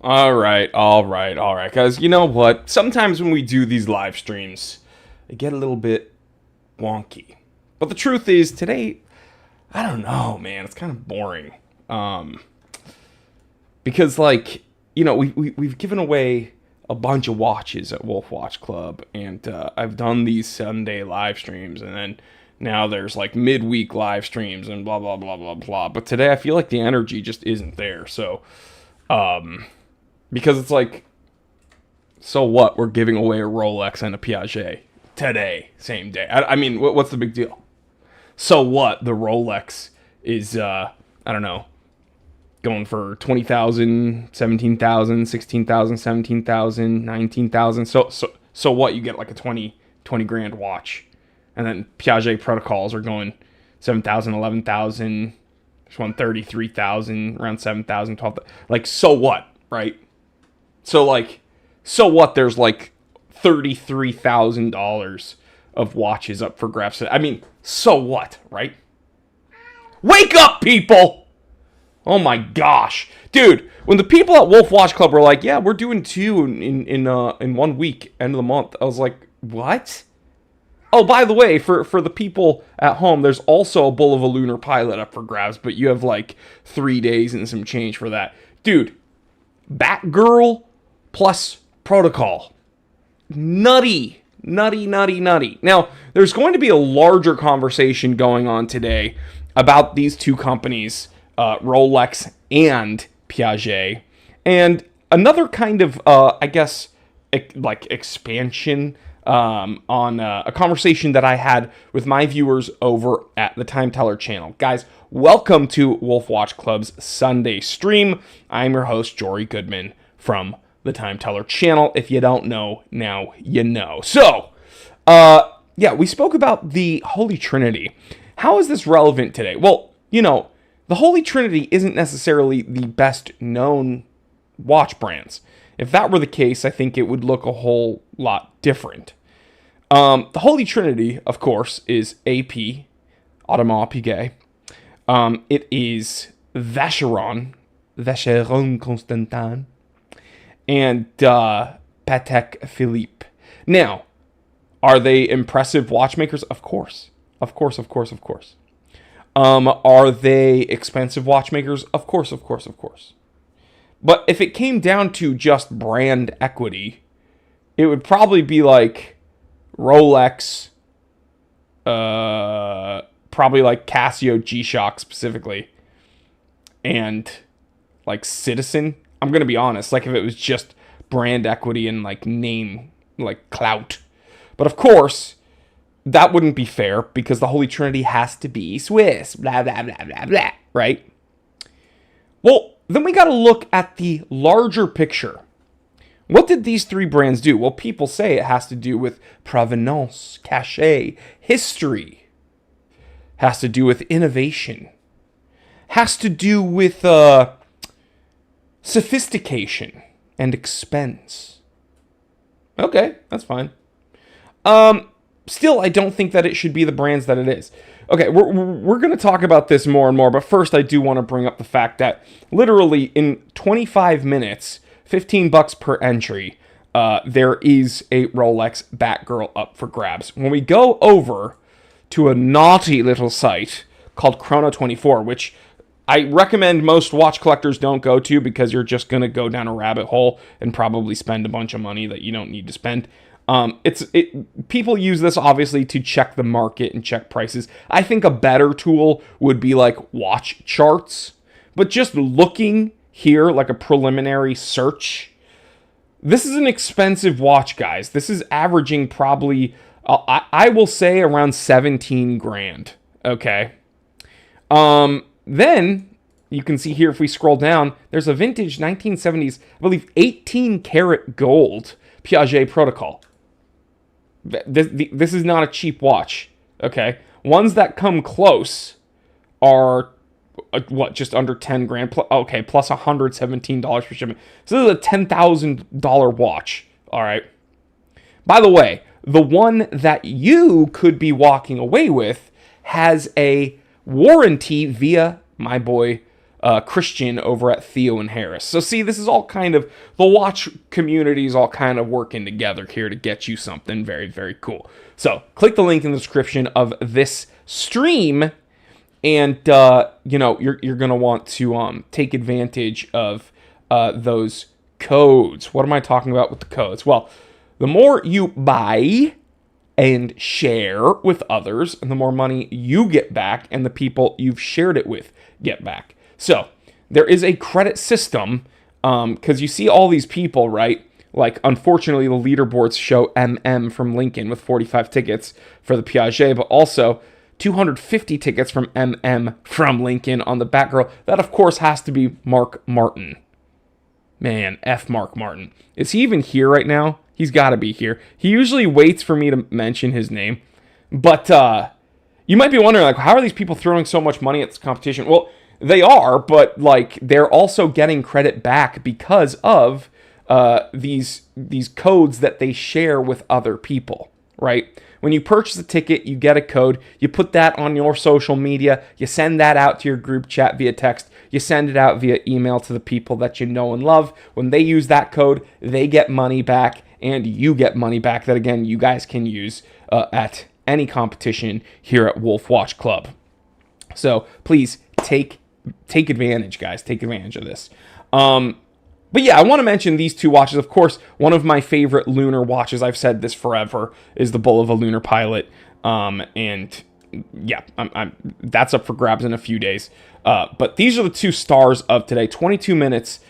All right, guys. You know what? Sometimes when we do these live streams, they get a little bit wonky. But the truth is, today, I don't know, man. It's kind of boring. Because, like, you know, we've given away a bunch of watches at Wolf Watch Club, and I've done these Sunday live streams, and then now there's like midweek live streams and blah blah blah blah blah. But today I feel like the energy just isn't there. So, because it's like, so what? We're giving away a Rolex and a Piaget today, same day. I mean, what's the big deal? So what? The Rolex is I don't know, going for 20,000, 17,000, 16,000, 17,000, 19,000. So what? You get like a 20 grand watch. And then Piaget protocols are going 7,000, 11,000, there's one 33,000, around 7,000, 12,000. Like, so what, right? So what? There's like $33,000 of watches up for grabs. I mean, so what, right? Wake up, people! Oh my gosh. Dude, when the people at Wolf Watch Club were like, yeah, we're doing two in 1 week, end of the month, I was like, what? Oh, by the way, for the people at home, there's also a Bull of a Lunar Pilot up for grabs, but you have like 3 days and some change for that. Dude, Batgirl plus Protocol. Nutty. Now, there's going to be a larger conversation going on today about these two companies, Rolex and Piaget, and another kind of, I guess, like expansion on a conversation that I had with my viewers over at the Time Teller channel. Guys, welcome to Wolf Watch Club's Sunday stream. I'm your host, Jory Goodman from the Time Teller channel. If you don't know, now you know. So, yeah, we spoke about the Holy Trinity. How is this relevant today? Well, you know, the Holy Trinity isn't necessarily the best known watch brands. If that were the case, I think it would look a whole lot different. The Holy Trinity, of course, is AP, Audemars Piguet. It is Vacheron Constantin, and Patek Philippe. Now, are they impressive watchmakers? Of course. Are they expensive watchmakers? Of course. But if it came down to just brand equity, it would probably be like Rolex, probably like Casio G-Shock specifically, and like Citizen. I'm going to be honest, like if it was just brand equity and like name, like clout. But of course, that wouldn't be fair because the Holy Trinity has to be Swiss, blah, blah, blah, blah, blah, right? Well, then we got to look at the larger picture. What did these three brands do? Well, people say it has to do with provenance, cachet, history. Has to do with innovation. Has to do with sophistication and expense. Okay, that's fine. Still, I don't think that it should be the brands that it is. Okay, we're going to talk about this more and more, but first I do want to bring up the fact that literally in 25 minutes, $15 per entry, there is a Rolex Batgirl up for grabs. When we go over to a naughty little site called Chrono24, which I recommend most watch collectors don't go to because you're just going to go down a rabbit hole and probably spend a bunch of money that you don't need to spend. People use this obviously to check the market and check prices. I think a better tool would be like watch charts, but just looking here, like a preliminary search, this is an expensive watch, guys. This is averaging probably, I will say around 17 grand. Okay. Then you can see here, if we scroll down, there's a vintage 1970s, I believe 18 karat gold Piaget protocol. This is not a cheap watch, okay? Ones that come close are, just under 10 grand? Okay, plus $117 for shipment. So this is a $10,000 watch, all right? By the way, the one that you could be walking away with has a warranty via my boy Christian over at Theo and Harris. So see, this is all kind of, the watch community is all kind of working together here to get you something very, very cool. So click the link in the description of this stream, and you're gonna want to take advantage of those codes. What am I talking about with the codes? Well, the more you buy and share with others, and the more money you get back, and the people you've shared it with get back. So there is a credit system, because you see all these people, right? Like, unfortunately, the leaderboards show MM from Lincoln with 45 tickets for the Piaget, but also 250 tickets from MM from Lincoln on the back row. That, of course, has to be Mark Martin. Man, F Mark Martin. Is he even here right now? He's got to be here. He usually waits for me to mention his name. But you might be wondering, like, how are these people throwing so much money at this competition? Well, they are, but, like, they're also getting credit back because of these codes that they share with other people, right? When you purchase a ticket, you get a code. You put that on your social media. You send that out to your group chat via text. You send it out via email to the people that you know and love. When they use that code, they get money back, and you get money back that, again, you guys can use at any competition here at Wolf Watch Club. So please take advantage, guys. Take advantage of this. But yeah, I want to mention these two watches. Of course, one of my favorite lunar watches, I've said this forever, is the Bull of a Lunar Pilot. And yeah, that's up for grabs in a few days. But these are the two stars of today. 22 minutes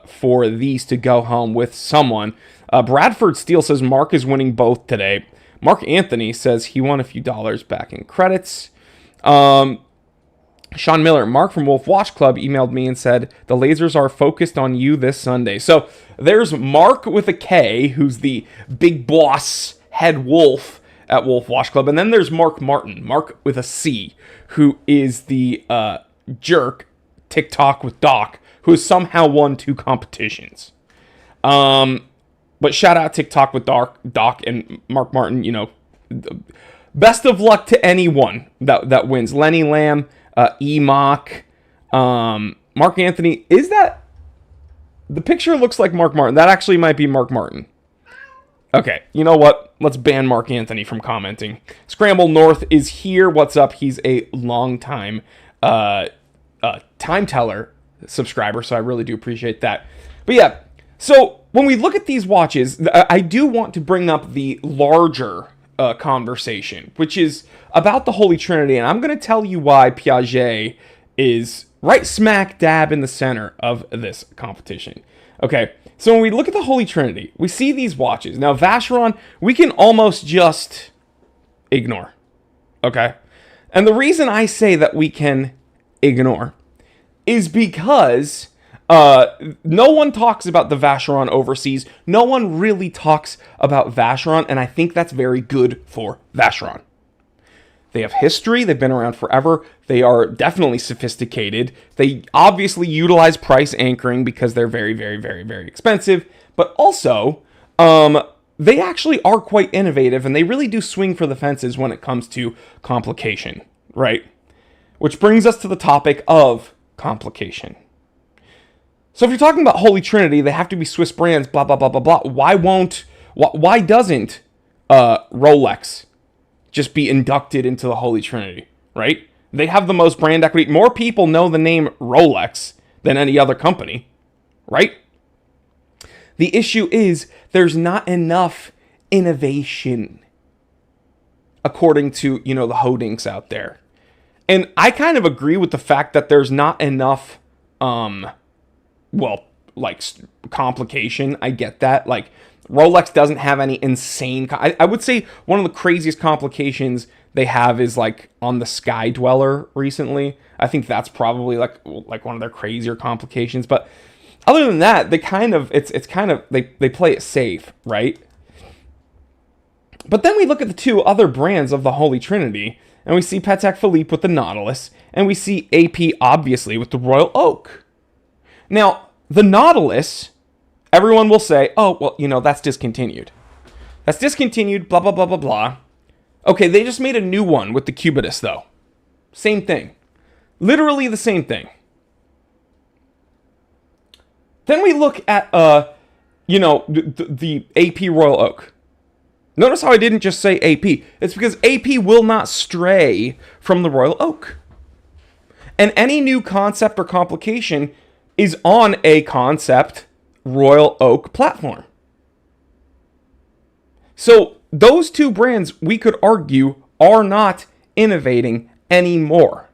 for these to go home with someone. Bradford Steele says Mark is winning both today. Mark Anthony says he won a few dollars back in credits. Sean Miller, Mark from Wolf Watch Club emailed me and said, the lasers are focused on you this Sunday. So there's Mark with a K, who's the big boss head wolf at Wolf Watch Club. And then there's Mark Martin, Mark with a C, who is the jerk, TikTok with Doc, who has somehow won 2 competitions. But shout out TikTok with Doc and Mark Martin, best of luck to anyone that wins. Lenny Lamb, Mark Anthony, is that, the picture looks like Mark Martin. That actually might be Mark Martin. Okay, you know what? Let's ban Mark Anthony from commenting. Scramble North is here. What's up? He's a long time time teller subscriber, so I really do appreciate that. But yeah, so when we look at these watches, I do want to bring up the larger conversation, which is about the Holy Trinity, and I'm going to tell you why Piaget is right smack dab in the center of this competition. Okay, so when we look at the Holy Trinity, we see these watches. Now, Vacheron, we can almost just ignore, okay? And the reason I say that we can ignore is because no one talks about the Vacheron overseas. No one really talks about Vacheron, and I think that's very good for Vacheron. They have history. They've been around forever. They are definitely sophisticated. They obviously utilize price anchoring because they're very, very, very, very expensive. But also, they actually are quite innovative, and they really do swing for the fences when it comes to complication, right? Which brings us to the topic of complication. So if you're talking about Holy Trinity, they have to be Swiss brands, blah, blah, blah, blah, blah. Why doesn't Rolex just be inducted into the Holy Trinity, right? They have the most brand equity. More people know the name Rolex than any other company, right? The issue is there's not enough innovation, according to, the holdings out there. And I kind of agree with the fact that there's not enough, complication. I get that. Like, Rolex doesn't have any insane... I would say one of the craziest complications they have is, like, on the Sky Dweller recently. I think that's probably, like one of their crazier complications. But other than that, they kind of... It's kind of... They play it safe, right? But then we look at the two other brands of the Holy Trinity, and we see Patek Philippe with the Nautilus, and we see AP, obviously, with the Royal Oak. Now, the Nautilus, everyone will say, oh, well, that's discontinued. That's discontinued, blah, blah, blah, blah, blah. Okay, they just made a new one with the Cubitus, though. Same thing. Literally the same thing. Then we look at, the AP Royal Oak. Notice how I didn't just say AP. It's because AP will not stray from the Royal Oak. And any new concept or complication is on a concept Royal Oak platform. So those two brands, we could argue, are not innovating anymore.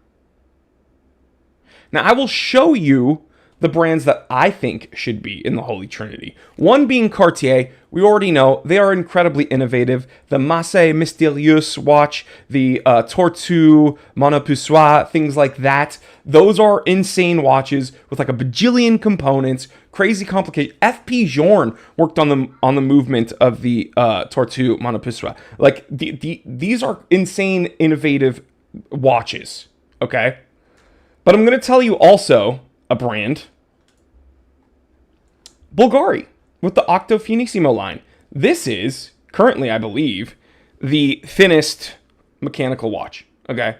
Now, I will show you the brands that I think should be in the Holy Trinity. One being Cartier. We already know they are incredibly innovative. The Masse Mystérieuse watch, the Tortue, Monopusois, things like that. Those are insane watches with like a bajillion components, crazy complicated. F.P. Journe worked on the movement of the Tortue Monopusois. Like these are insane, innovative watches. Okay, but I'm going to tell you also a brand, Bulgari, with the Octo Finissimo line. This is currently, I believe, the thinnest mechanical watch. Okay,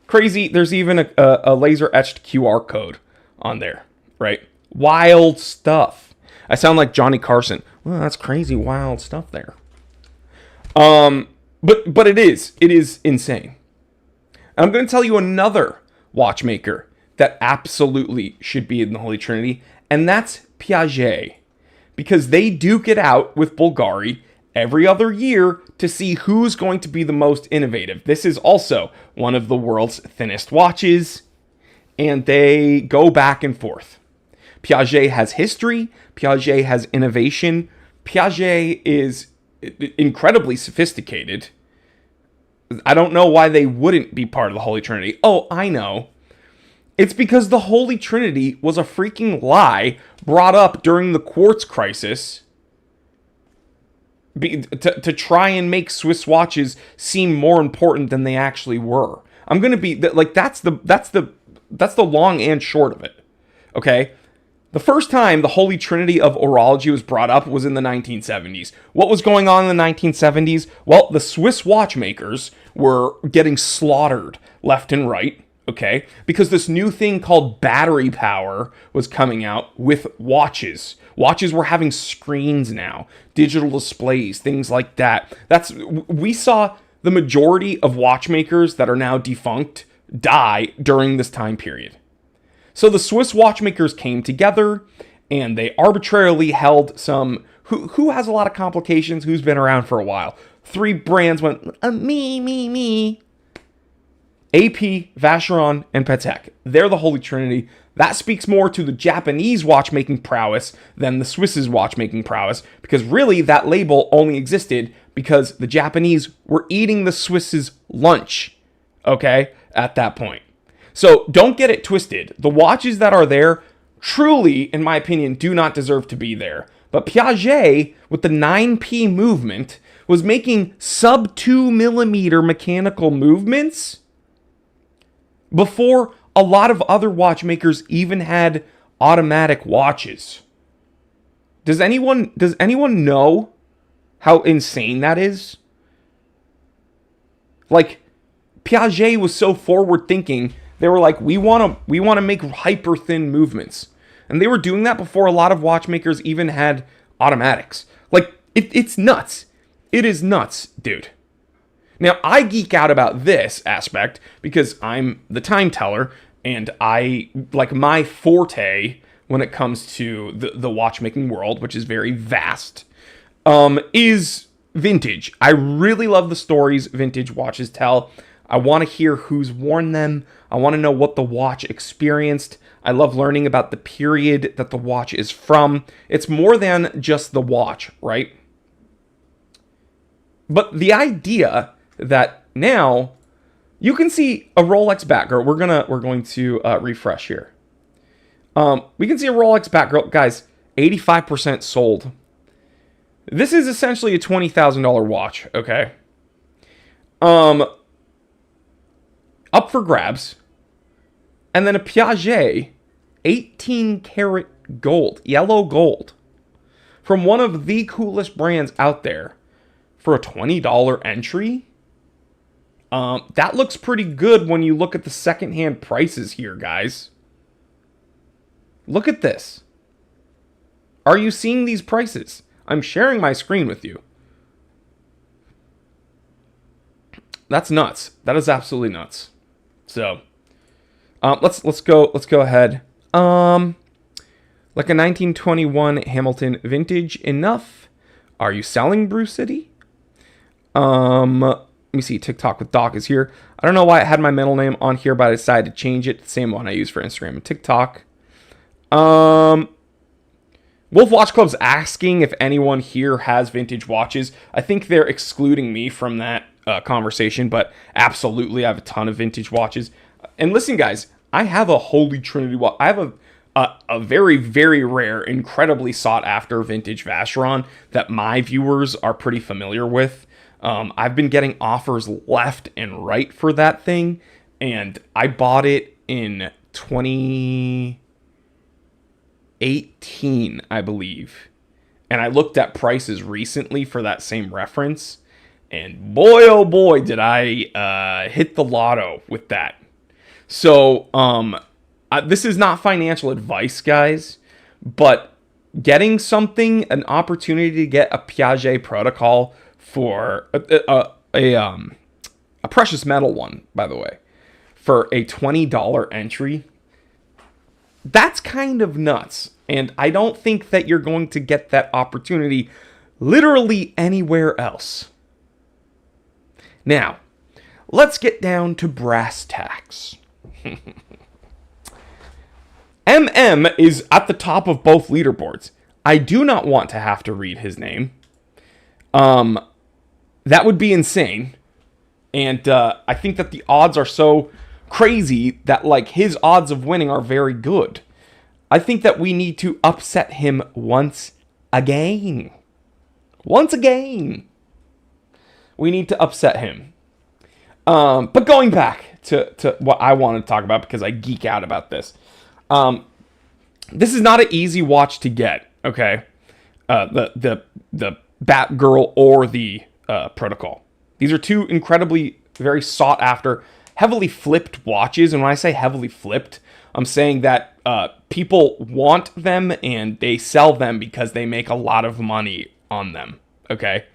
crazy. There's even a laser etched QR code on there, right? Wild stuff. I sound like Johnny Carson. Well, that's crazy, wild stuff there. But it is insane. And I'm going to tell you another watchmaker that absolutely should be in the Holy Trinity, and that's Piaget. Because they duke it out with Bulgari every other year to see who's going to be the most innovative. This is also one of the world's thinnest watches, and they go back and forth. Piaget has history, Piaget has innovation, Piaget is incredibly sophisticated. I don't know why they wouldn't be part of the Holy Trinity. Oh, I know. It's because the Holy Trinity was a freaking lie brought up during the quartz crisis to try and make Swiss watches seem more important than they actually were. I'm going to be like, that's the long and short of it. Okay? The first time the Holy Trinity of horology was brought up was in the 1970s. What was going on in the 1970s? Well, the Swiss watchmakers were getting slaughtered left and right. Okay, because this new thing called battery power was coming out with watches. Watches were having screens now, digital displays, things like that. We saw the majority of watchmakers that are now defunct die during this time period. So the Swiss watchmakers came together and they arbitrarily held some, who has a lot of complications, who's been around for a while. 3 brands went, me. AP, Vacheron, and Patek. They're the Holy Trinity. That speaks more to the Japanese watchmaking prowess than the Swiss's watchmaking prowess, because really that label only existed because the Japanese were eating the Swiss's lunch, okay, at that point. So don't get it twisted. The watches that are there truly, in my opinion, do not deserve to be there. But Piaget, with the 9P movement, was making sub 2 millimeter mechanical movements before a lot of other watchmakers even had automatic watches. Does anyone know how insane that is? Like, Piaget was so forward thinking, they were like, we want to make hyper thin movements. And they were doing that before a lot of watchmakers even had automatics. Like, it's nuts. It is nuts, dude. Now, I geek out about this aspect because I'm the time teller, and I, like, my forte when it comes to the watchmaking world, which is very vast, is vintage. I really love the stories vintage watches tell. I want to hear who's worn them. I want to know what the watch experienced. I love learning about the period that the watch is from. It's more than just the watch, right? But the idea that now you can see a Rolex Batgirl. We're going to refresh here. We can see a Rolex Batgirl, guys. 85% sold. This is essentially a $20,000 watch. Okay. Up for grabs, and then a Piaget 18 karat gold, yellow gold, from one of the coolest brands out there for a $20 entry. That looks pretty good when you look at the secondhand prices here, guys. Look at this. Are you seeing these prices? I'm sharing my screen with you. That's nuts. That is absolutely nuts. So, let's go ahead. Like a 1921 Hamilton vintage enough. Are you selling Bruce City? Let me see. TikTok with Doc is here. I don't know why I had my middle name on here, but I decided to change it. The same one I use for Instagram and TikTok. Wolf Watch Club's asking if anyone here has vintage watches. I think they're excluding me from that conversation, but absolutely, I have a ton of vintage watches. And listen, guys, I have a Holy Trinity watch. I have a very, very rare, incredibly sought after vintage Vacheron that my viewers are pretty familiar with. I've been getting offers left and right for that thing, and I bought it in 2018, I believe. And I looked at prices recently for that same reference, and boy, oh boy, did I hit the lotto with that. So, this is not financial advice, guys, but getting something, an opportunity to get a Piaget protocol for a precious metal one, by the way, for a $20 entry, that's kind of nuts. And I don't think that you're going to get that opportunity literally anywhere else. Now, let's get down to brass tacks. MM is at the top of both leaderboards. I do not want to have to read his name. That would be insane. And I think that the odds are so crazy that like his odds of winning are very good. I think that we need to upset him once again. Once again. We need to upset him. But going back to what I want to talk about, because I geek out about this. This is not an easy watch to get, okay? The Batgirl or the Protocol. These are two incredibly, very sought after, heavily flipped watches. And when I say heavily flipped, I'm saying that people want them and they sell them because they make a lot of money on them, okay?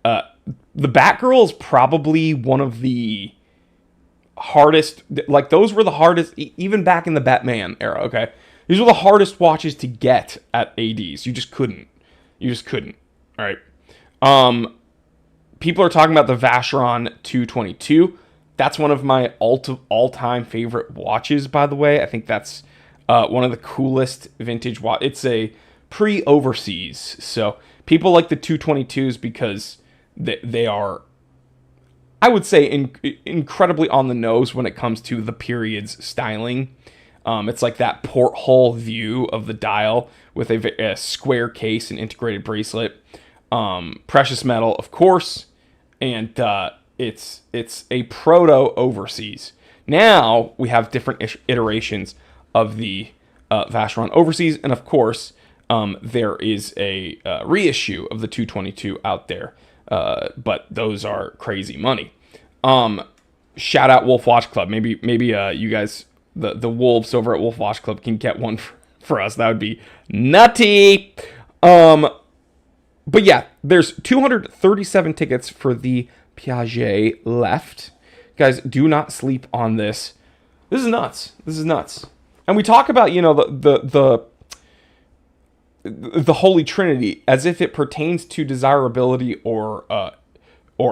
The Batgirl is probably one of the hardest, like those were the hardest, even back in the Batman era, okay? These were the hardest watches to get at ADs. You just couldn't. All right. People are talking about the Vacheron 222. That's one of my all-time favorite watches, by the way. I think that's one of the coolest vintage watches. It's a pre-overseas. So people like the 222s because they are, I would say, incredibly on the nose when it comes to the period's styling. It's like that porthole view of the dial with a square case and integrated bracelet. Precious metal, of course, and it's a proto overseas. Now we have different iterations of the Vacheron overseas, and of course there is a reissue of the 222 out there, but those are crazy money. Shout out Wolf Watch Club. Maybe you guys, the wolves over at Wolf Watch Club, can get one for us. That would be nutty. But yeah, there's 237 tickets for the Piaget left. Guys, do not sleep on this. This is nuts. And we talk about, the Holy Trinity as if it pertains to desirability or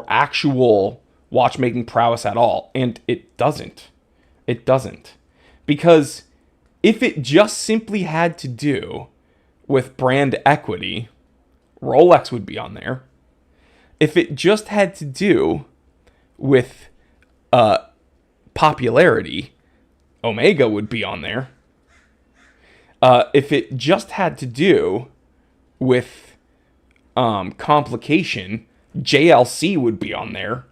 actual watchmaking prowess at all, and it doesn't. Because if it just simply had to do with brand equity, Rolex would be on there. If it just had to do with popularity, Omega would be on there. If it just had to do with complication, JLC would be on there.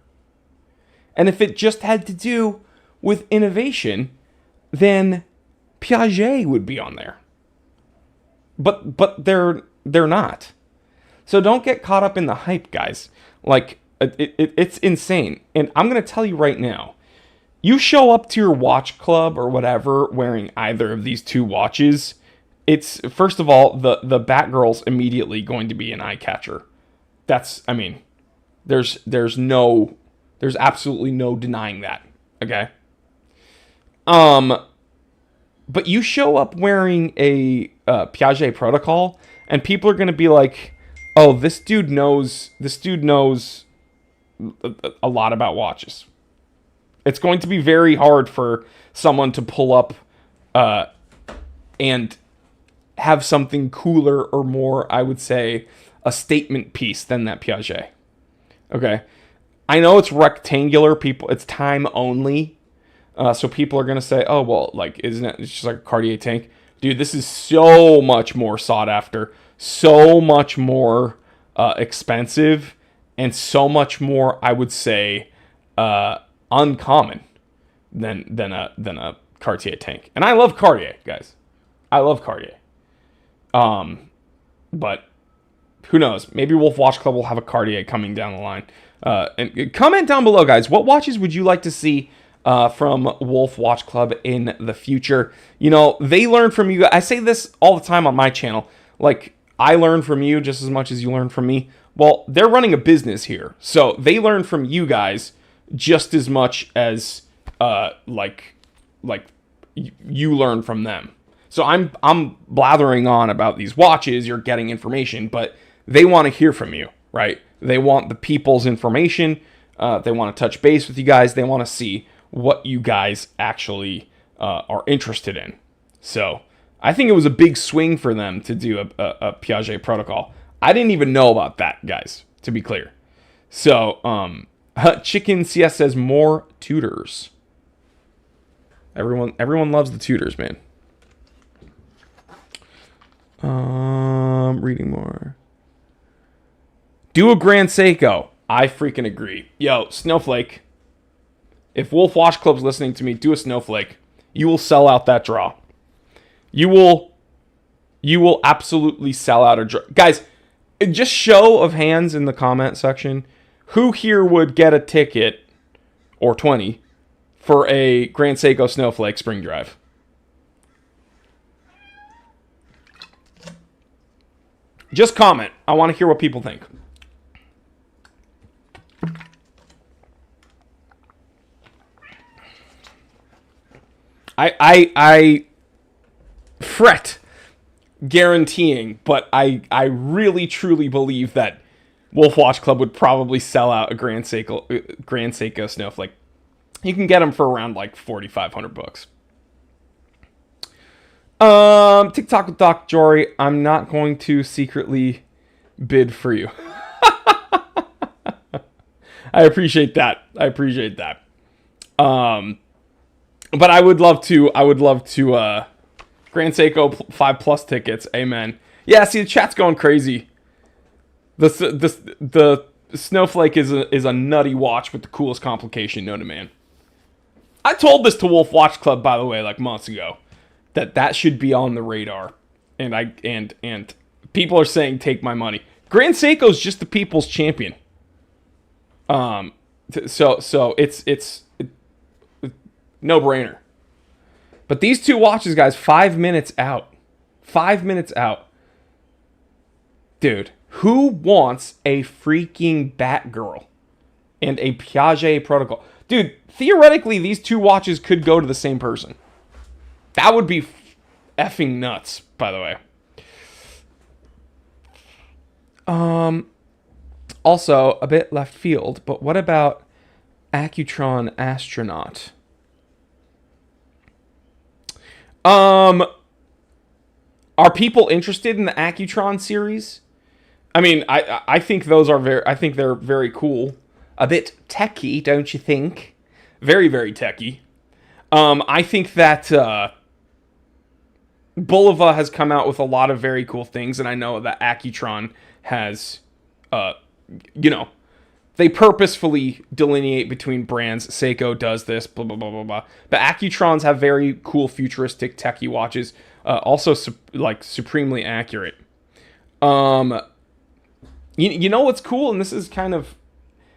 And if it just had to do with innovation, then Piaget would be on there. But they're not. So don't get caught up in the hype, guys. Like, it's insane. And I'm going to tell you right now, you show up to your watch club or whatever wearing either of these two watches, it's, first of all, the Batgirl's immediately going to be an eye catcher. That's, I mean, there's absolutely no denying that. Okay. But you show up wearing a Piaget protocol, and people are going to be like, "Oh, this dude knows a lot about watches." It's going to be very hard for someone to pull up and have something cooler or more, I would say, a statement piece than that Piaget. Okay. I know it's rectangular, it's time only. So people are going to say, oh, well, like, isn't it, it's just like a Cartier tank? Dude, this is so much more sought after, so much more expensive, and so much more, I would say, uncommon than a Cartier tank. And I love Cartier, guys. I love Cartier. But who knows? Maybe Wolf Watch Club will have a Cartier coming down the line. And comment down below, guys. What watches would you like to see from Wolf Watch Club in the future? You know, they learn from you. I say this all the time on my channel. Like, I learn from you just as much as you learn from me. Well, they're running a business here, so they learn from you guys just as much as like you learn from them. So I'm blathering on about these watches. You're getting information, but they want to hear from you, right? They want the people's information. They want to touch base with you guys. They want to see what you guys actually are interested in. So I think it was a big swing for them to do a Piaget protocol. I didn't even know about that, guys, to be clear. So Chicken CS says more Tudors. Everyone loves the Tudors, man. Reading more. Do a Grand Seiko. I freaking agree. Yo, Snowflake. If Wolf Watch Club's listening to me, do a Snowflake. You will sell out that draw. You will absolutely sell out a draw. Guys, just show of hands in the comment section. Who here would get a ticket, or 20, for a Grand Seiko Snowflake Spring Drive? Just comment. I want to hear what people think. I fret guaranteeing, but I really truly believe that Wolf Watch Club would probably sell out a Grand Seiko Snowflake. You can get them for around like $4,500. TikTok with Doc Jory. I'm not going to secretly bid for you. I appreciate that. But I would love to. Grand Seiko 5+ tickets. Amen. Yeah. See, the chat's going crazy. The Snowflake is a nutty watch with the coolest complication known to man. I told this to Wolf Watch Club, by the way, like months ago, that should be on the radar, and people are saying take my money. Grand Seiko's just the people's champion. So it's no brainer. But these two watches, guys, 5 minutes out. 5 minutes out. Dude, who wants a freaking Batgirl and a Piaget protocol? Dude, theoretically, these two watches could go to the same person. That would be effing nuts, by the way. Also, a bit left field, but what about Accutron Astronaut? Are people interested in the Accutron series? I mean, I think those are they're very cool. A bit techy, don't you think? Very, very techy. I think that Bulova has come out with a lot of very cool things, and I know that Accutron has, they purposefully delineate between brands. Seiko does this, blah, blah, blah, blah, blah. But Accutrons have very cool, futuristic, techie watches. Also, supremely accurate. You know what's cool? And this is kind of...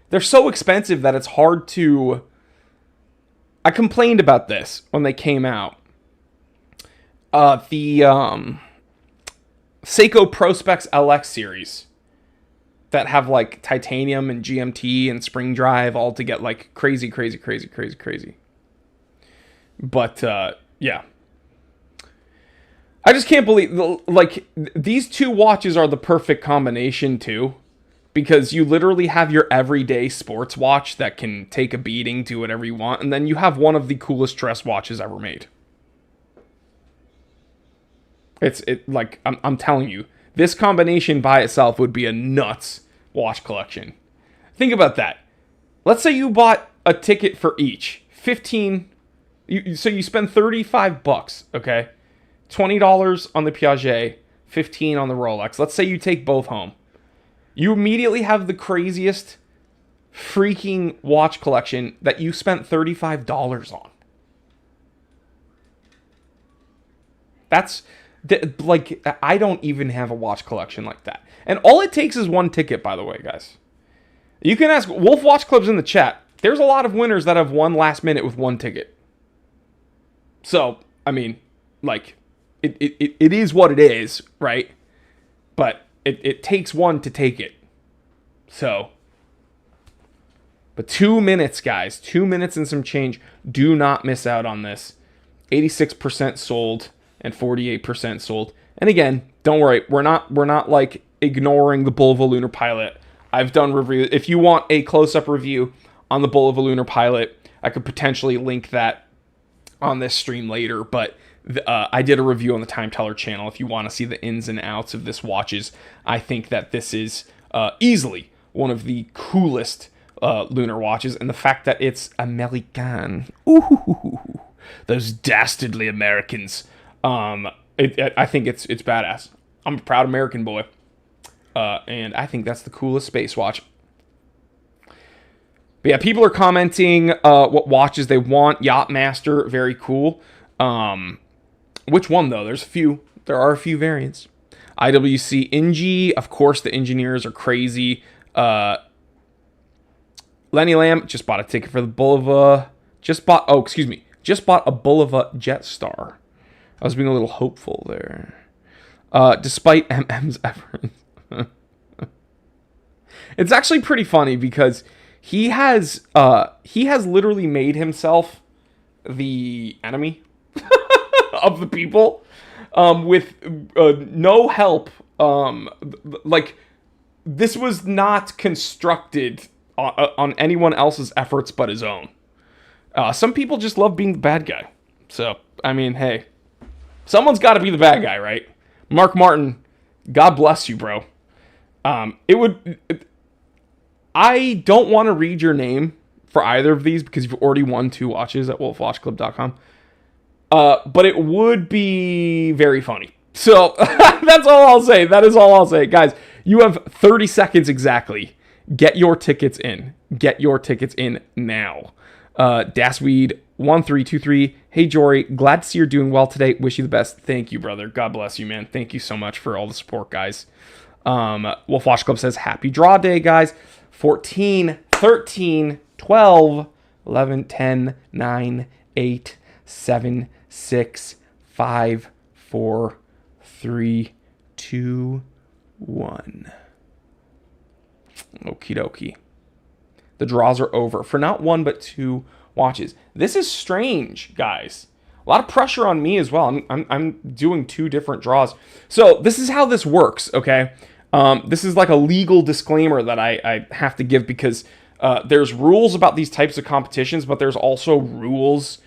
They're so expensive that it's hard to... I complained about this when they came out. The Seiko Prospex LX series that have like titanium and GMT and spring drive all to get like crazy. But yeah. I just can't believe, like, these two watches are the perfect combination too, because you literally have your everyday sports watch that can take a beating, do whatever you want, and then you have one of the coolest dress watches ever made. I'm telling you, this combination by itself would be a nuts watch collection. Think about that. Let's say you bought a ticket for each, 15. So you spend $35, okay? $20 on the Piaget, $15 on the Rolex. Let's say you take both home. You immediately have the craziest freaking watch collection that you spent $35 on. That's like, I don't even have a watch collection like that. And all it takes is one ticket, by the way, guys. You can ask Wolf Watch Clubs in the chat. There's a lot of winners that have won last minute with one ticket. So, I mean, like, it is what it is, right? But it takes one to take it. So, but 2 minutes, guys. 2 minutes and some change. Do not miss out on this. 86% sold and 48% sold. And again, don't worry. We're not like ignoring the Bull of a Lunar Pilot. I've done reviews. If you want a close-up review on the Bull of a Lunar Pilot, I could potentially link that on this stream later, but I did a review on the Time Teller channel. If you want to see the ins and outs of this watches, I think that this is easily one of the coolest lunar watches, and the fact that it's American, ooh, those dastardly Americans. I think it's badass. I'm a proud American boy, and I think that's the coolest space watch. But yeah, people are commenting what watches they want. Yachtmaster, very cool. Which one, though? There's a few. There are a few variants. IWC Ingy, of course, the engineers are crazy. Lenny Lamb just bought a ticket for the Bulova. Just bought a Bulova Jetstar. I was being a little hopeful there. Despite MM's efforts. It's actually pretty funny because he has literally made himself the enemy of the people, with no help. Like, this was not constructed on anyone else's efforts but his own. Some people just love being the bad guy. So, I mean, hey, someone's got to be the bad guy, right? Mark Martin, God bless you, bro. I don't want to read your name for either of these because you've already won 2 watches at wolfwatchclub.com. But it would be very funny. So that's all I'll say. That is all I'll say. Guys, you have 30 seconds exactly. Get your tickets in. Get your tickets in now. Dasweed1323. Hey, Jory. Glad to see you're doing well today. Wish you the best. Thank you, brother. God bless you, man. Thank you so much for all the support, guys. Wolf Watch Club says, happy draw day, guys. 14, 13, 12, 11, 10, 9, 8, 7, 6, 5, 4, 3, 2, 1. Okie dokie. The draws are over for not 1 but 2 watches. This is strange, guys. A lot of pressure on me as well. I'm doing 2 different draws. So this is how this works, okay? This is like a legal disclaimer that I have to give because there's rules about these types of competitions, but there's also rules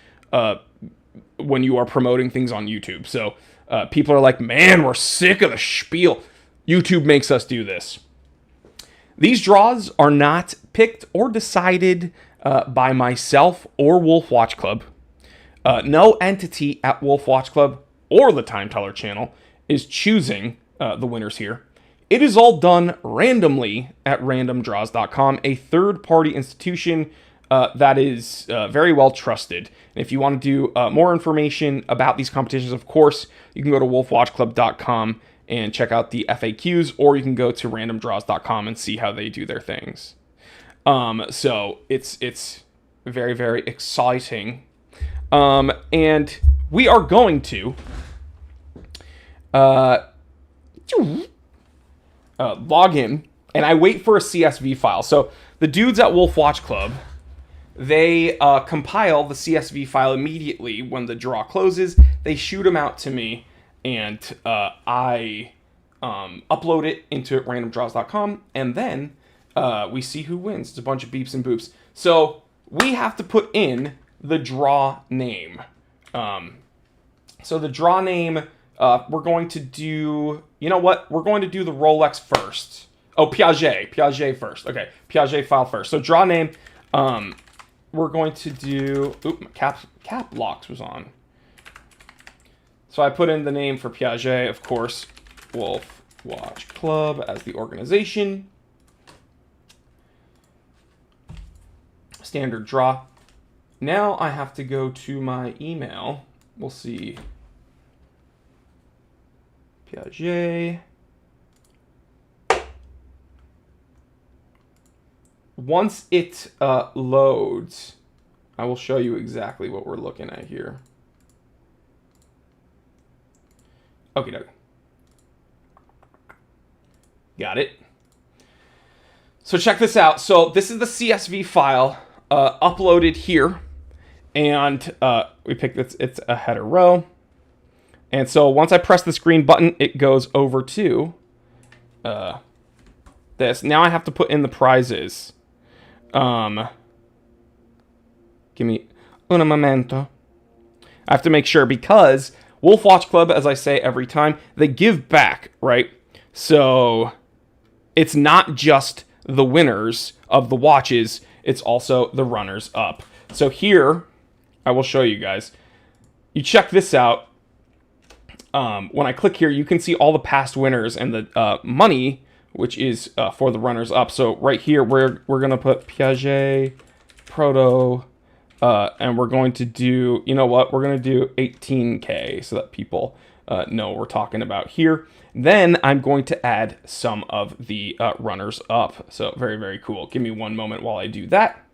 when you are promoting things on YouTube. So people are like, man, we're sick of the spiel. YouTube makes us do this. These draws are not picked or decided by myself or Wolf Watch Club. No entity at Wolf Watch Club or the Time Teller channel is choosing the winners here. It is all done randomly at randomdraws.com, a third-party institution that is very well trusted. And if you want to do more information about these competitions, of course, you can go to wolfwatchclub.com and check out the FAQs, or you can go to randomdraws.com and see how they do their things. So it's very, very exciting. And we are going to log in, and I wait for a CSV file. So the dudes at Wolf Watch Club, they compile the CSV file immediately when the draw closes. They shoot them out to me, and I upload it into randomdraws.com, and then we see who wins. It's a bunch of beeps and boops. So we have to put in the draw name. So the draw name, we're going to do, you know what? We're going to do the Rolex first. Oh, Piaget first. Okay, Piaget file first. So draw name, we're going to do, cap locks was on. So I put in the name for Piaget, of course, Wolf Watch Club as the organization. Standard draw. Now I have to go to my email. We'll see. Piaget. Once it loads, I will show you exactly what we're looking at here. Okay, doke. Got it. So check this out. So this is the CSV file uploaded here, and we picked it's a header row. And so once I press this green button, it goes over to this. Now I have to put in the prizes. Give me un momento. I have to make sure, because Wolf Watch Club, as I say every time, they give back, right? So it's not just the winners of the watches, it's also the runners up. So here, I will show you guys. You check this out. When I click here, you can see all the past winners and the money, which is for the runners up. So right here, we're going to put Piaget Proto, and we're going to do, you know what? We're going to do 18K so that people know what we're talking about here. Then I'm going to add some of the runners up. So very, very cool. Give me one moment while I do that.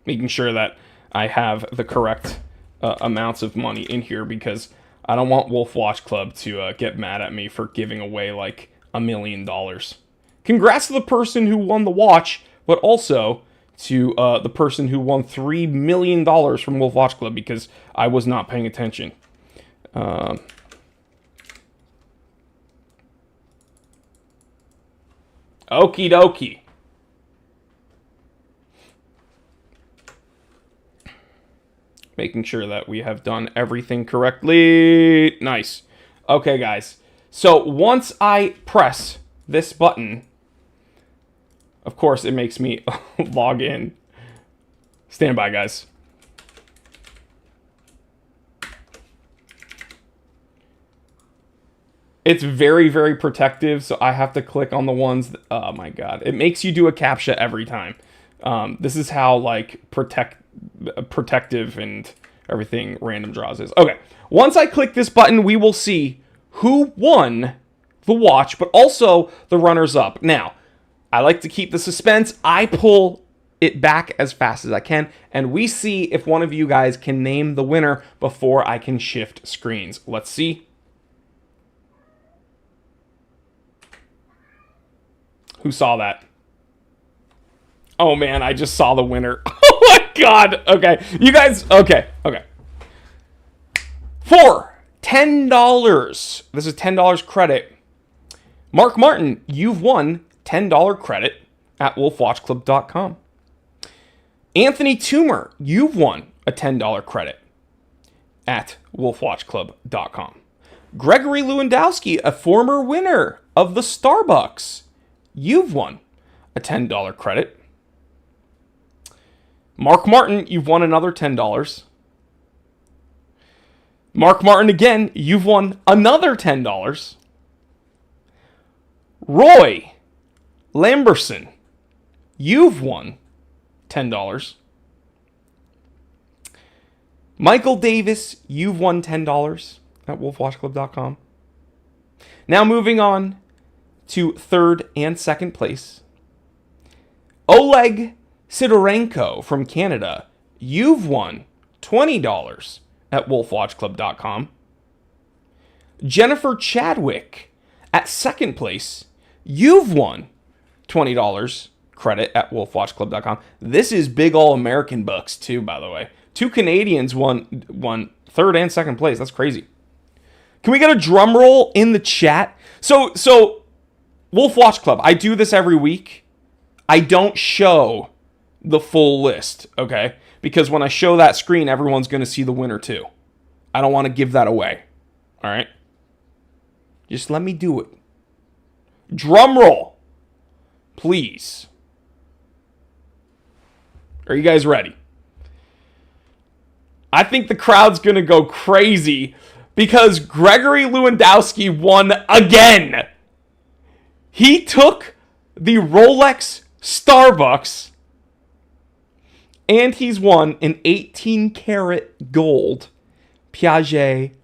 Making sure that I have the correct amounts of money in here, because I don't want Wolf Watch Club to get mad at me for giving away like $1 million. Congrats to the person who won the watch, but also to the person who won $3 million from Wolf Watch Club, because I was not paying attention. Okie dokie. Making sure that we have done everything correctly. Nice. Okay, guys. So once I press this button, of course, it makes me log in. Stand by, guys. It's very, very protective, so I have to click on the ones that, oh my god. It makes you do a CAPTCHA every time. This is how, like, protective and everything Random Draws is. Okay, once I click this button, we will see who won the watch, but also the runners up. Now, I like to keep the suspense. I pull it back as fast as I can, and we see if one of you guys can name the winner before I can shift screens. Let's see. Who saw that? Oh man, I just saw the winner. Oh my god. Okay, you guys, okay. For $10, this is $10 credit. Mark Martin, you've won $10 credit at wolfwatchclub.com. Anthony Toomer, you've won a $10 credit at wolfwatchclub.com. Gregory Lewandowski, a former winner of the Starbucks, you've won a $10 credit. Mark Martin, you've won another $10. Mark Martin again, you've won another $10. Roy Lamberson, you've won $10. Michael Davis, you've won $10 at wolfwatchclub.com. Now moving on to third and second place. Oleg Sidorenko from Canada, you've won $20 at wolfwatchclub.com. Jennifer Chadwick at second place. You've won $20 credit at wolfwatchclub.com. This is big all-American bucks too, by the way. 2 Canadians won third and second place. That's crazy. Can we get a drum roll in the chat? So Wolf Watch Club, I do this every week. I don't show the full list, okay? Because when I show that screen, everyone's going to see the winner too. I don't want to give that away. All right? Just let me do it. Drum roll, please. Are you guys ready? I think the crowd's going to go crazy because Gregory Lewandowski won again. He took the Rolex Starbucks and he's won an 18 karat gold Piaget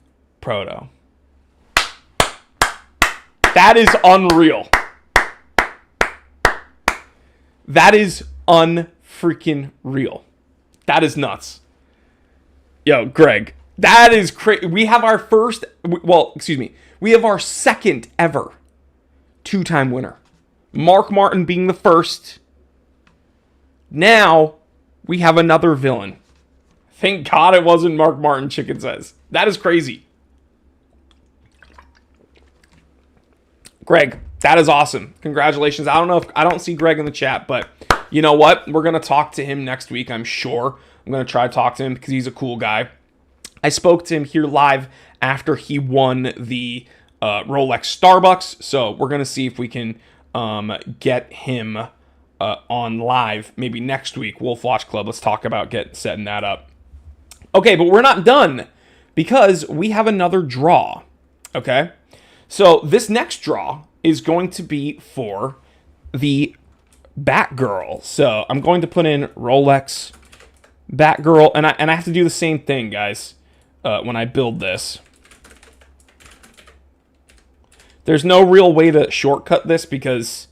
Proto. That is unreal. That is unfreaking real. That is nuts. Yo, Greg, that is crazy. We have our we have our second ever 2-time winner. Mark Martin being the first. Now we have another villain. Thank God it wasn't Mark Martin, Chicken says. That is crazy. Greg, that is awesome. Congratulations. I don't see Greg in the chat, but you know what? We're going to talk to him next week, I'm sure. I'm going to try to talk to him because he's a cool guy. I spoke to him here live after he won the Rolex Starbucks, so we're going to see if we can get him on live maybe next week. Wolf Watch Club, let's talk about setting that up. Okay, but we're not done because we have another draw, okay? So this next draw is going to be for the Batgirl. So I'm going to put in Rolex Batgirl, and I have to do the same thing, guys, when I build this. There's no real way to shortcut this because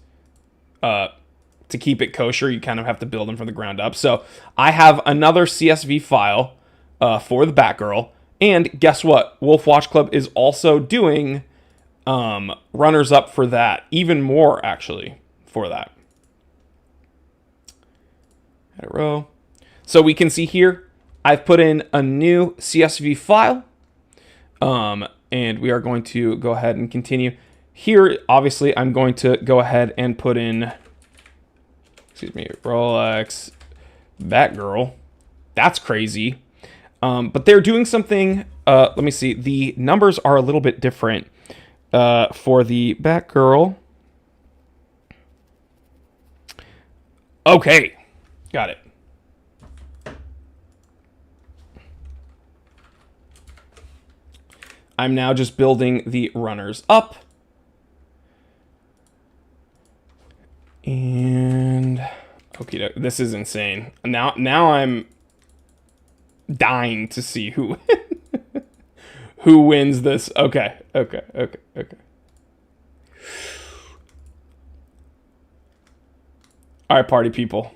to keep it kosher, you kind of have to build them from the ground up. So I have another CSV file for the Batgirl, and guess what? Wolf Watch Club is also doing runners up for that, even more actually for that. Head row. So we can see here, I've put in a new CSV file, and we are going to go ahead and continue. Here, obviously, I'm going to go ahead and put in, Rolex Batgirl. That's crazy. But they're doing something, let me see, the numbers are a little bit different. For the Batgirl. Okay. Got it. I'm now just building the runners up. And okay, this is insane. Now I'm dying to see who who wins this. Okay. All right, party people.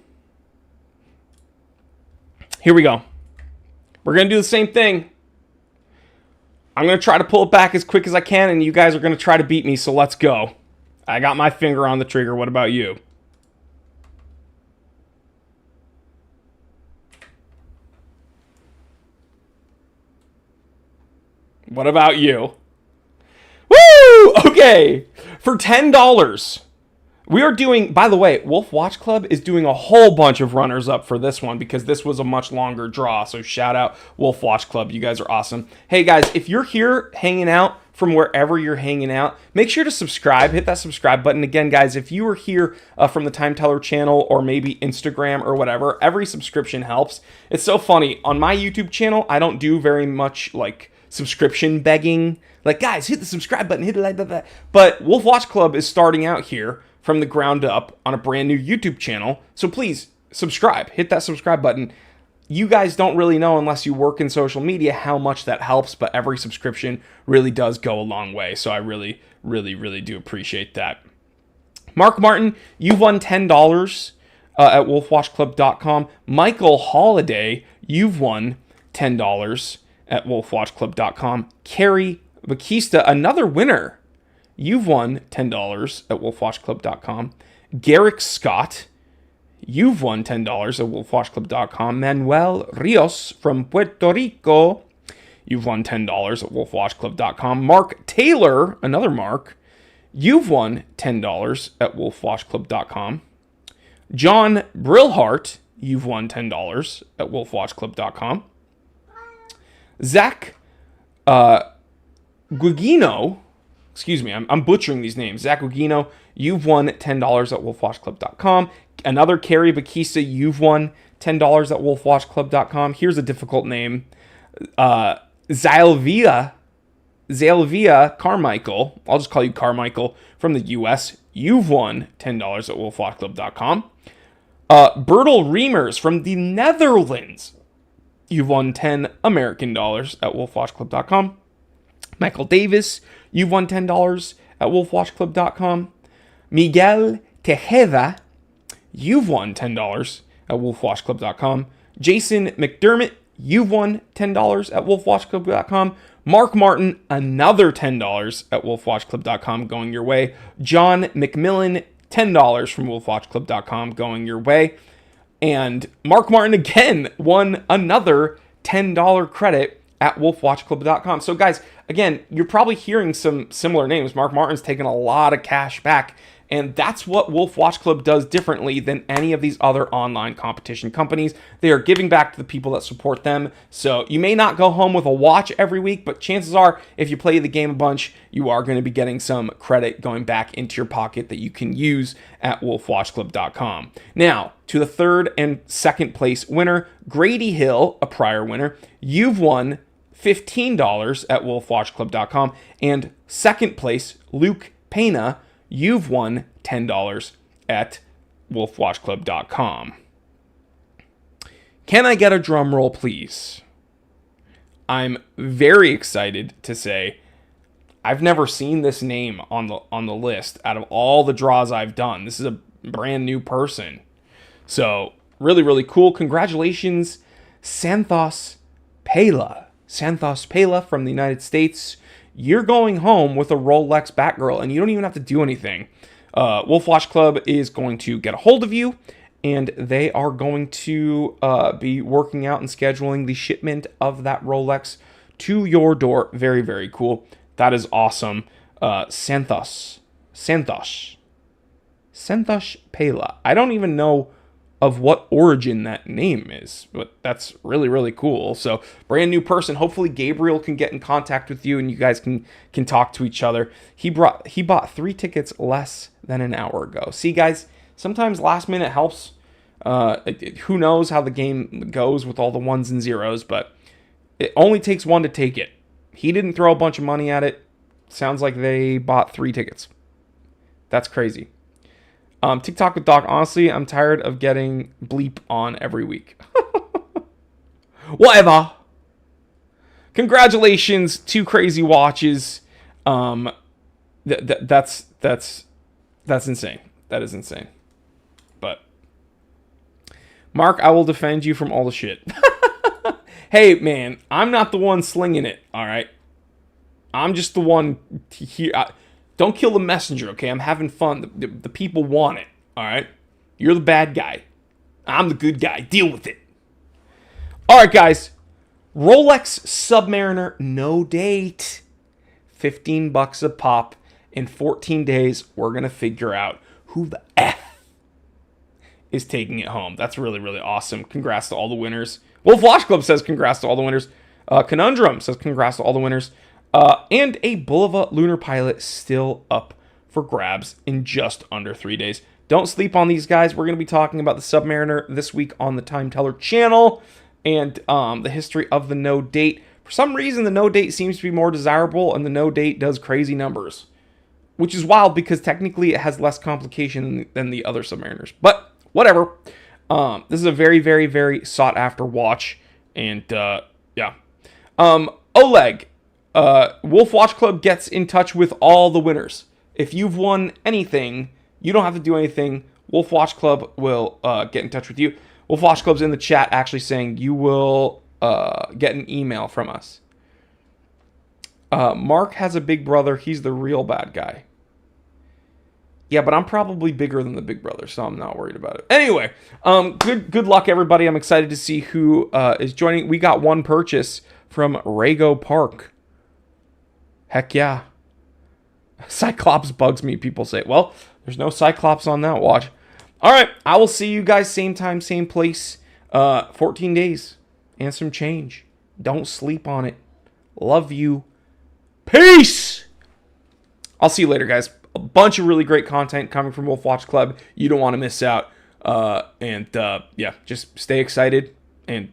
Here we go. We're going to do the same thing. I'm going to try to pull it back as quick as I can, and you guys are going to try to beat me, so let's go. I got my finger on the trigger. What about you? What about you? Woo! Okay. For $10, we are doing, by the way, Wolf Watch Club is doing a whole bunch of runners up for this one because this was a much longer draw. So shout out Wolf Watch Club. You guys are awesome. Hey guys, if you're here hanging out from wherever you're hanging out, make sure to subscribe. Hit that subscribe button. Again, guys, if you are here from the Time Teller channel or maybe Instagram or whatever, every subscription helps. It's so funny. On my YouTube channel, I don't do very much like subscription begging. Like, guys, hit the subscribe button, hit it like that. But Wolf Watch Club is starting out here from the ground up on a brand new YouTube channel. So please subscribe, hit that subscribe button. You guys don't really know unless you work in social media how much that helps, but every subscription really does go a long way. So I really, really, really do appreciate that. Mark Martin, you've won $10 at wolfwatchclub.com. Michael Holiday, you've won $10 at wolfwatchclub.com. Carrie Bakista, another winner. You've won $10 at wolfwatchclub.com. Garrick Scott, you've won $10 at wolfwatchclub.com. Manuel Rios from Puerto Rico, you've won $10 at wolfwatchclub.com. Mark Taylor, another Mark, you've won $10 at wolfwatchclub.com. John Brillhart, you've won $10 at wolfwatchclub.com. Zach Guigino, excuse me, I'm butchering these names. Zach Guigino, you've won $10 at wolfwatchclub.com. Another Carrie Bakista, you've won $10 at wolfwatchclub.com. Here's a difficult name. Zalvia Carmichael, I'll just call you Carmichael, from the US, you've won $10 at wolfwatchclub.com. Bertel Reimers from the Netherlands, you've won 10 American dollars at wolfwatchclub.com. Michael Davis, you've won $10 at wolfwatchclub.com. Miguel Tejeda, you've won $10 at wolfwatchclub.com. Jason McDermott, you've won $10 at wolfwatchclub.com. Mark Martin, another $10 at wolfwatchclub.com going your way. John McMillan, $10 from wolfwatchclub.com going your way. And Mark Martin again won another $10 credit at wolfwatchclub.com. So guys, again, you're probably hearing some similar names. Mark Martin's taken a lot of cash back, and that's what Wolf Watch Club does differently than any of these other online competition companies. They are giving back to the people that support them. So you may not go home with a watch every week, but chances are, if you play the game a bunch, you are going to be getting some credit going back into your pocket that you can use at wolfwatchclub.com. Now, to the third and second place winner, Grady Hill, a prior winner, you've won $15 at wolfwatchclub.com. And second place, Luke Pena, you've won $10 at wolfwatchclub.com. Can I get a drum roll, please? I'm very excited to say I've never seen this name on the list out of all the draws I've done. This is a brand new person. So, really, really cool. Congratulations, Santhos Pela. Santhos Pela from the United States. You're going home with a Rolex Batgirl, and you don't even have to do anything. Wolf Watch Club is going to get a hold of you, and they are going to be working out and scheduling the shipment of that Rolex to your door. Very, very cool. That is awesome. Santhos Pela. I don't even know of what origin that name is, but that's really, really cool. So, brand new person. Hopefully Gabriel can get in contact with you and you guys can talk to each other. He bought 3 tickets less than an hour ago. See, guys, sometimes last minute helps. Who knows how the game goes with all the ones and zeros, but it only takes one to take it. He didn't throw a bunch of money at it. Sounds like they bought 3 tickets. That's crazy. TikTok with Doc. Honestly, I'm tired of getting bleep on every week. Whatever. Congratulations, 2 crazy watches. That's insane. That is insane. But Mark, I will defend you from all the shit. Hey, man, I'm not the one slinging it. All right, I'm just the one here. Don't kill the messenger, okay? I'm having fun. The people want it, all right? You're the bad guy. I'm the good guy. Deal with it. All right, guys. Rolex Submariner, no date. $15 a pop. In 14 days, we're going to figure out who the F is taking it home. That's really, really awesome. Congrats to all the winners. Wolf Watch Club says congrats to all the winners. Conundrum says congrats to all the winners. And a Bulova Lunar Pilot still up for grabs in just under 3 days. Don't sleep on these guys. We're going to be talking about the Submariner this week on the Time Teller channel and the history of the no date. For some reason, the no date seems to be more desirable, and the no date does crazy numbers, which is wild because technically it has less complication than the other Submariners. But whatever. This is a very, very, very sought after watch, and yeah. Oleg. Wolf Watch Club gets in touch with all the winners. If you've won anything, you don't have to do anything. Wolf Watch Club will get in touch with you. Wolf Watch Club's in the chat actually saying you will get an email from us. Mark has a big brother. He's the real bad guy. Yeah, but I'm probably bigger than the big brother, so I'm not worried about it. Anyway, good luck, everybody. I'm excited to see who is joining. We got one purchase from Rago Park. Heck yeah. Cyclops bugs me, people say. Well, there's no Cyclops on that watch. All right, I will see you guys same time, same place. 14 days and some change. Don't sleep on it. Love you. Peace! I'll see you later, guys. A bunch of really great content coming from Wolf Watch Club. You don't want to miss out. Yeah, just stay excited and